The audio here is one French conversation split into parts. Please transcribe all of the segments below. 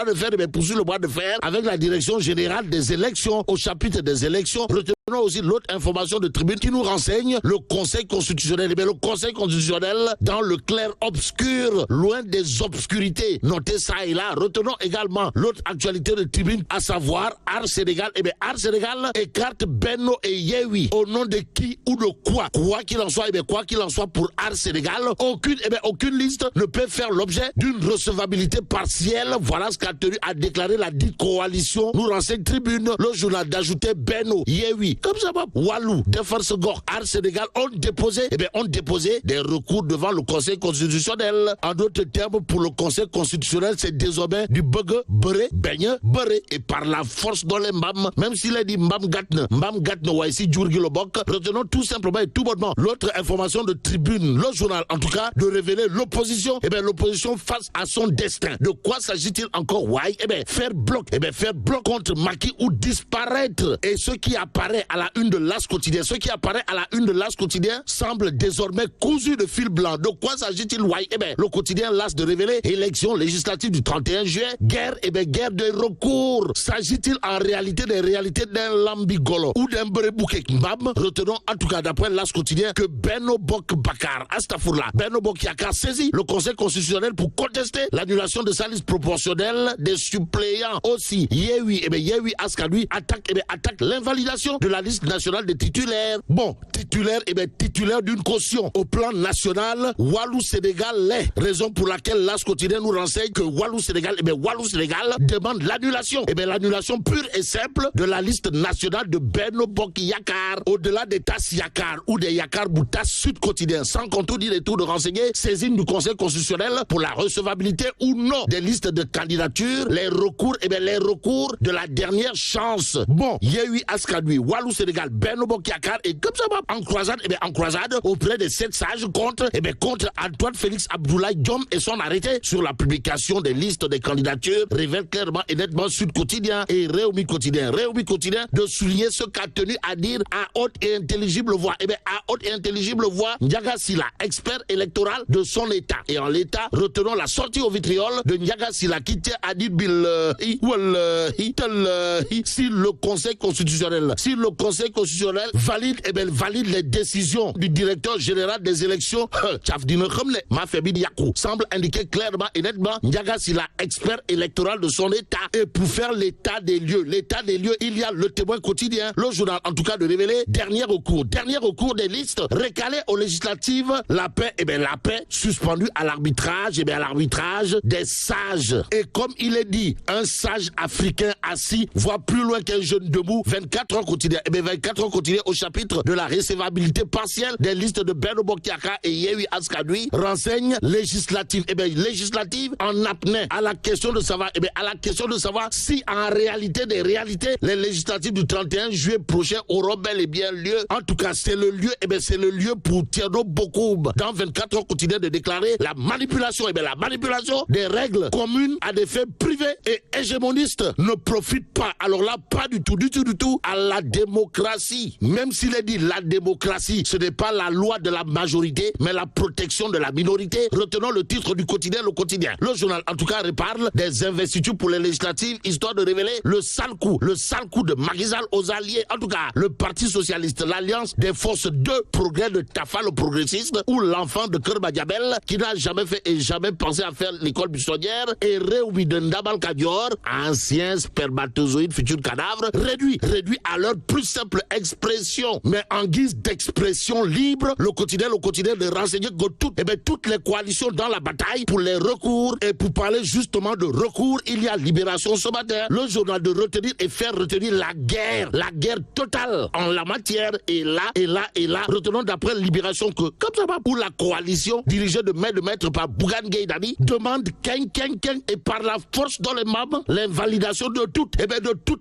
de fer, poursuit le bras de fer avec la direction générale des élections au chapitre des élections. Retenons aussi l'autre information de tribune qui nous renseigne le Conseil constitutionnel. Le Conseil constitutionnel dans le clair-obscur, loin des obscurités. Notez ça et là. Retenons également l'autre actualité de tribune, à savoir Ars Sénégal. Ars Sénégal écarte Benno et Yewwi. Au nom de qui ou de quoi? Quoi qu'il en soit, pour Ars Sénégal, aucune liste ne peut faire l'objet d'une recevabilité partielle. Voilà ce qu'a tenu à déclarer la dite coalition. Nous renseigne tribune le journal d'ajouter Benno, Yewwi, comme ça va. Walou, Défense Gore, Ars Sénégal ont déposé des recours devant le Conseil constitutionnel. En d'autres termes, pour le Conseil constitutionnel, c'est désormais du bug, beurre, beigne, beurre. Et par la force dans les mbam, même s'il a dit mbam gatne, wa ici, djurgi le bok, retenons tout simplement et tout bonnement l'autre information de tribune, le journal en tout cas, de révéler l'opposition. L'opposition face à son destin. De quoi s'agit-il encore? Why? Faire bloc contre Macky ou disparaître. Et ce qui apparaît à la une de l'As quotidien, semble désormais cousu de fil blanc. De quoi s'agit-il? Why? Le quotidien L'As de révéler élection législative du 31 juillet, guerre de recours. S'agit-il en réalité des réalités d'un lambigolo ou d'un brebouke mbam? Retenons en tout cas d'après L'As quotidien que Benno Bokk Bakar, Benno Bokk Yakaar saisit le Conseil constitutionnel pour contester l'annulation de sa liste proportionnelle des suppléants. Aussi, Yewwi Askan Wi attaque l'invalidation de la liste nationale des titulaires. Bon, titulaire d'une caution au plan national, Walou Sénégal l'est. Raison pour laquelle L'As quotidien nous renseigne que Walou Sénégal demande l'annulation. L'annulation pure et simple de la liste nationale de Benno Bokk Yakaar. Au-delà des tasses Yakar ou des Yakar Boutas Sud quotidien, sans contredire et tout de renseigner, saisine du Conseil constitutionnel pour la recevabilité ou non des listes de candidatures, les recours de la dernière chance. Bon, Yewwi Askan Wi, Walou Sénégal, Benno Bokk Yakaar et comme ça va en croisade auprès des 7 sages contre Antoine Félix Abdoulaye Diome et son arrêté sur la publication des listes des candidatures révèle clairement et nettement Sud Quotidien et Rewmi Quotidien de souligner ce qu'a tenu à dire à haute et intelligible voix. Ndiaga Sylla, expert électoral de son état. Et en l'état, retenons la sortie au vitriol de Ndiaga Sylla qui tient à dire si le Conseil constitutionnel valide les décisions du directeur général des élections, semble indiquer clairement et nettement Ndiaga Sylla, expert électoral de son état. Et pour faire l'état des lieux, il y a le Témoin quotidien, le journal en tout cas de révéler dernier recours des listes recalées aux législatives, la paix suspendue à l'arbitrage, des sages. Et comme il est dit, un sage africain assis voit plus loin qu'un jeune debout. 24 heures quotidien au chapitre de la recevabilité partielle des listes de Benno Bokk Yakaar et Yewwi Askan Wi renseigne législative en apnée à la question de savoir si en réalité des réalités les législatives du 31 juillet prochain auront bel et bien lieu. En tout cas, c'est le lieu pour Thierno Bokoum dans 24 heures quotidien de déclarer la manipulation des règles communes à des faits privés et hégémonistes ne profite pas, alors là pas du tout à la démocratie. Même s'il est dit la démocratie, ce n'est pas la loi de la majorité mais la protection de la minorité. Retenons le titre du quotidien, le quotidien. Le journal en tout cas reparle des investitures pour les législatives, histoire de révéler le sale coup de Macky Sall aux alliés. En tout cas, le Parti socialiste, l'alliance des forces de progrès de Tafa le progressiste ou l'enfant de Kerba Diabel qui n'a jamais fait et jamais pensé à faire l'école buissonnière et Rewmi de Ndabal Kadior, ancien spermatozoïde futur cadavre, réduit à leur plus simple expression. Mais en guise d'expression libre, le quotidien de renseigner que toutes les coalitions dans la bataille pour les recours. Et pour parler justement de recours, il y a Libération ce matin, le journal de retenir et faire retenir la guerre totale en la matière. Et là, retenons d'après Libération que, comme ça va, pour la coalition dirigée de maître par Bougane Gueye Dany, demande et par la force dans les membres, l'invalidation de toutes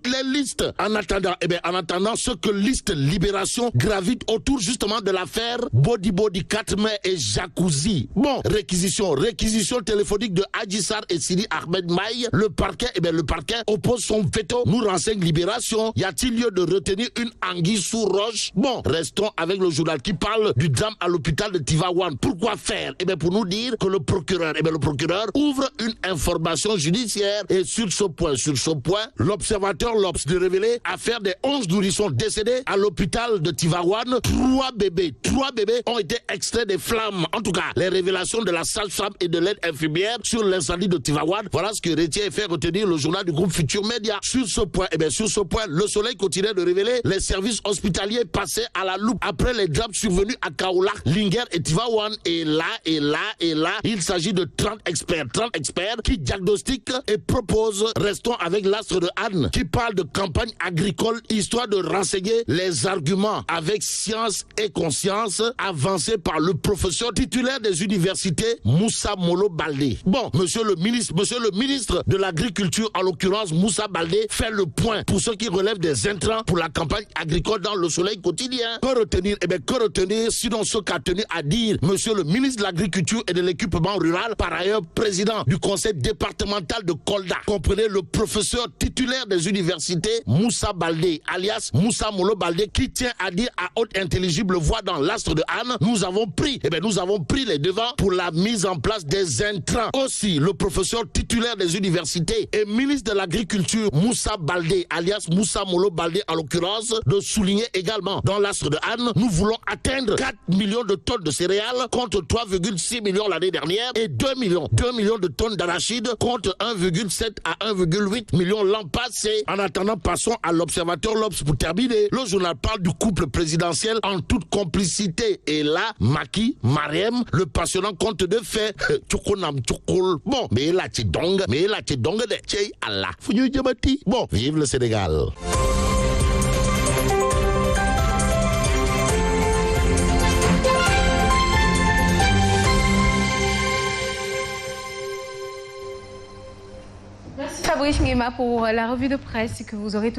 les listes. En attendant, concernant ce que liste Libération gravite autour justement de l'affaire Body 4 mai et Jacuzzi. Bon, réquisition téléphonique de Adji Sarr et Sidi Ahmed Maï. Le parquet oppose son veto. Nous renseigne Libération. Y a-t-il lieu de retenir une anguille sous roche? Bon, restons avec le journal qui parle du drame à l'hôpital de Tivaouane. Pourquoi faire? Pour nous dire que le procureur ouvre une information judiciaire. Et sur ce point, l'observateur l'Obs de révéler affaire des 11 nourrissons décédés à l'hôpital de Tivaouane. 3 bébés ont été extraits des flammes. En tout cas, les révélations de la sage-femme et de l'aide infirmière sur l'incendie de Tivaouane. Voilà ce que retient et fait retenir le journal du groupe Futur Média. Sur ce point, le Soleil continue de révéler les services hospitaliers passés à la loupe après les drames survenus à Kaolack, Linguère et Tivaouane. Et là, il s'agit de 30 experts qui diagnostiquent et proposent. Restons avec l'astre de Anne qui parle de campagne agricole, histoire de renseigner les arguments avec science et conscience avancés par le professeur titulaire des universités Moussa Molo Baldé. Bon, monsieur le ministre de l'Agriculture, en l'occurrence Moussa Baldé, fait le point pour ce qui relève des intrants pour la campagne agricole dans le Soleil quotidien. Que retenir sinon ce qu'a tenu à dire monsieur le ministre de l'Agriculture et de l'équipement rural, par ailleurs président du conseil départemental de Kolda. Comprenez le professeur titulaire des universités Moussa Baldé, alias Moussa Molo Baldé, qui tient à dire à haute intelligible voix dans l'astre de Anne, nous avons pris les devants pour la mise en place des intrants. Aussi, le professeur titulaire des universités et ministre de l'Agriculture Moussa Baldé, alias Moussa Molo Baldé en l'occurrence, de souligner également dans l'astre de Anne, nous voulons atteindre 4 millions de tonnes de céréales contre 3,6 millions l'année dernière et 2 millions de tonnes d'arachides contre 1,7 à 1,8 millions l'an passé. En attendant, passons à l'observateur l'Obs pour terminer. Le journal parle du couple présidentiel en toute complicité. Et là, Macky, Mariem, le passionnant conte de fait. Bon, mais là, tu dong de Tchei Allah. Bon, vive le Sénégal. Fabrice Nguema pour la revue de presse que vous aurez tout à l'heure.